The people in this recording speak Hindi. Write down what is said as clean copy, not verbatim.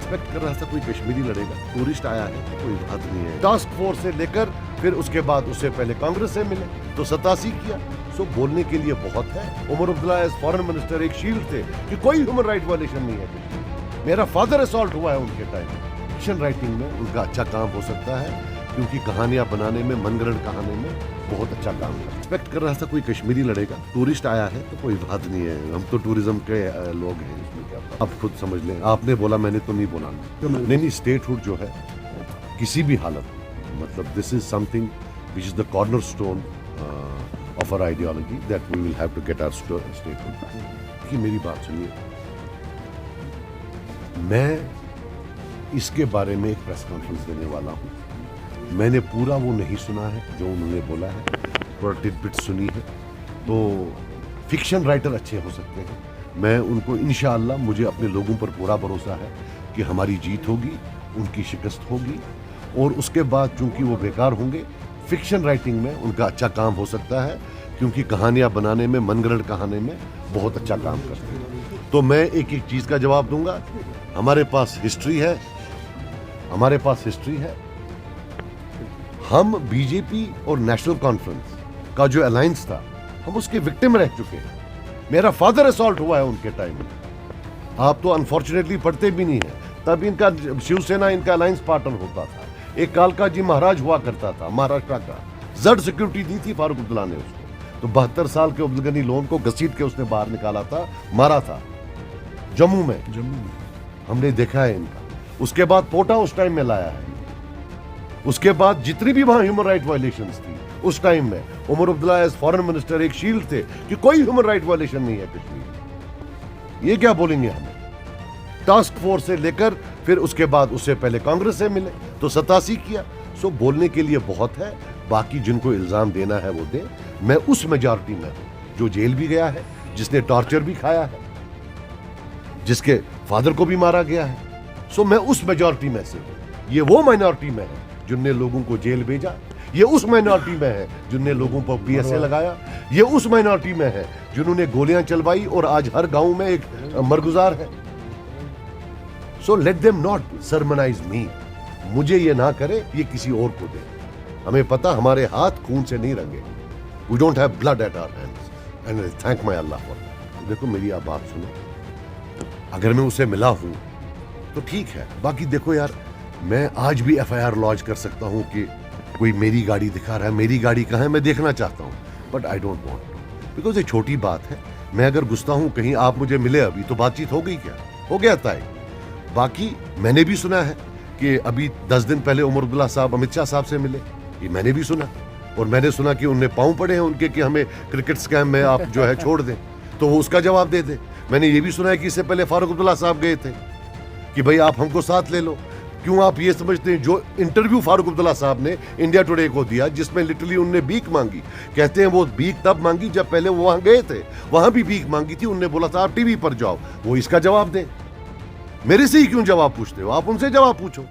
एक्सपेक्ट कर रहा था कोई कश्मीरी लड़ेगा, टूरिस्ट आया है, कोई बात नहीं है। टास्क फोर्स से लेकर फिर उसके बाद उससे पहले कांग्रेस से मिले तो 87 किया। सो बोलने के लिए बहुत है। Omar Abdullah as foreign minister एक शील्ड थे कि कोई ह्यूमन राइट वायलेशन नहीं है। मेरा फादर असॉल्ट हुआ है उनके टाइम। फिक्शन राइटिंग में उनका अच्छा काम हो सकता है क्योंकि कहानियां बनाने में, मनगढ़ंत कहानी में बहुत अच्छा काम है। एक्सपेक्ट कर रहा था कोई कश्मीरी लड़ेगा, टूरिस्ट आया है तो कोई बात नहीं है। हम तो टूरिज्म के लोग हैं, इसमें क्या बात। आप खुद समझ लें, आपने बोला मैंने तो नहीं बोला। नहीं, स्टेटहुड जो है किसी भी हालत में, मतलब this is something which is the cornerstone of our ideology that we will have to get our statehood. कि मेरी बात सुनिए, मैं इसके बारे में एक प्रेस कॉन्फ्रेंस देने वाला हूँ। मैंने पूरा वो नहीं सुना है जो उन्होंने बोला है, थोड़ा टिटबिट सुनी है। तो फिक्शन राइटर अच्छे हो सकते हैं, मैं उनको इंशाअल्लाह, मुझे अपने लोगों पर पूरा भरोसा है कि हमारी जीत होगी, उनकी शिकस्त होगी। और उसके बाद चूंकि वो बेकार होंगे, फिक्शन राइटिंग में उनका अच्छा काम हो सकता है क्योंकि कहानियां बनाने में, मनगढ़ंत कहानी में बहुत अच्छा काम करते हैं। तो मैं एक एक चीज का जवाब दूंगा। हमारे पास हिस्ट्री है, हमारे पास हिस्ट्री है। हम बीजेपी और नेशनल कॉन्फ्रेंस का जो अलायंस था, हम उसके विक्टिम रह चुके हैं। मेरा फादर असॉल्ट हुआ है उनके टाइम में। आप तो अनफॉर्चुनेटली पढ़ते भी नहीं है। तब इनका शिवसेना इनका अलायंस पार्टनर होता था। एक कालका जी महाराज हुआ करता था महाराष्ट्र का, जड सिक्योरिटी दी थी फारूक अब्दुल्ला ने उसको। तो 72 साल के अब्दुल गनी लोन को घसीट के उसने बाहर निकाला था, मारा था जम्मू में। हमने देखा है इनका। उसके बाद पोटा उस टाइम में लाया है। उसके बाद जितनी भी वहां ह्यूमन राइट वायलेशंस थी उस टाइम में, Omar Abdullah as foreign minister एक शील्ड थे कि कोई ह्यूमन राइट वायलेशन नहीं है कश्मीर। ये क्या बोलेंगे हमें? टास्क फोर्स से लेकर फिर उसके बाद उससे पहले कांग्रेस से मिले तो 87 किया। सो बोलने के लिए बहुत है। बाकी जिनको इल्जाम देना है वो दे। मैं उस मेजॉरिटी में हूं जो जेल भी गया है, जिसने टॉर्चर भी खाया है, जिसके फादर को भी मारा गया है। सो मैं उस मेजॉरिटी में से हूं। ये वो माइनॉरिटी में है जिनने लोगों को जेल भेजा। ये उस माइनॉरिटी में है जिनने लोगों पर पीएसए लगाया। ये उस माइनॉरिटी में है जिन्होंने गोलियां चलवाई और आज हर गांव में एक मरगुजार है। सो लेट देम नॉट सरमनाइज मी। मुझे ये ना करे, ये किसी और को दे। हमें पता हमारे हाथ खून से नहीं रंगे। We don't have blood at our hands and thank my Allah for that. देखो मेरी आप बात सुनो, अगर मैं उसे मिला हूं तो ठीक है। बाकी देखो यार, मैं आज भी एफआईआर लॉन्च कर सकता हूं कि कोई मेरी गाड़ी दिखा रहा है। मेरी गाड़ी कहाँ है मैं देखना चाहता हूं, but I don't want to, because ये छोटी बात है। मैं अगर घुसता हूं कहीं, आप मुझे मिले अभी, तो बातचीत हो गई क्या? हो गया तय। बाकी मैंने भी सुना है कि अभी 10 दिन पहले उमर अब्दुल्ला साहब अमित शाह साहब से मिले। ये मैंने भी सुना। और मैंने सुना कि उनने पांव पड़े हैं उनके कि हमें क्रिकेट स्कैम में आप जो है छोड़ दें, तो वो उसका जवाब दे दे। मैंने ये भी सुना है कि इससे पहले फारूक अब्दुल्ला साहब गए थे कि भाई आप हमको साथ ले लो। क्यों आप ये समझते हैं, जो इंटरव्यू फारूक अब्दुल्ला साहब ने इंडिया टुडे को दिया जिसमें लिटरली उनने भीख मांगी, कहते हैं वो भीख तब मांगी जब पहले वो वहां गए थे, वहां भी भीख मांगी थी। उनने बोला था आप टीवी पर जाओ। वो इसका जवाब दें। मेरे से ही क्यों जवाब पूछते हो? आप उनसे जवाब पूछो।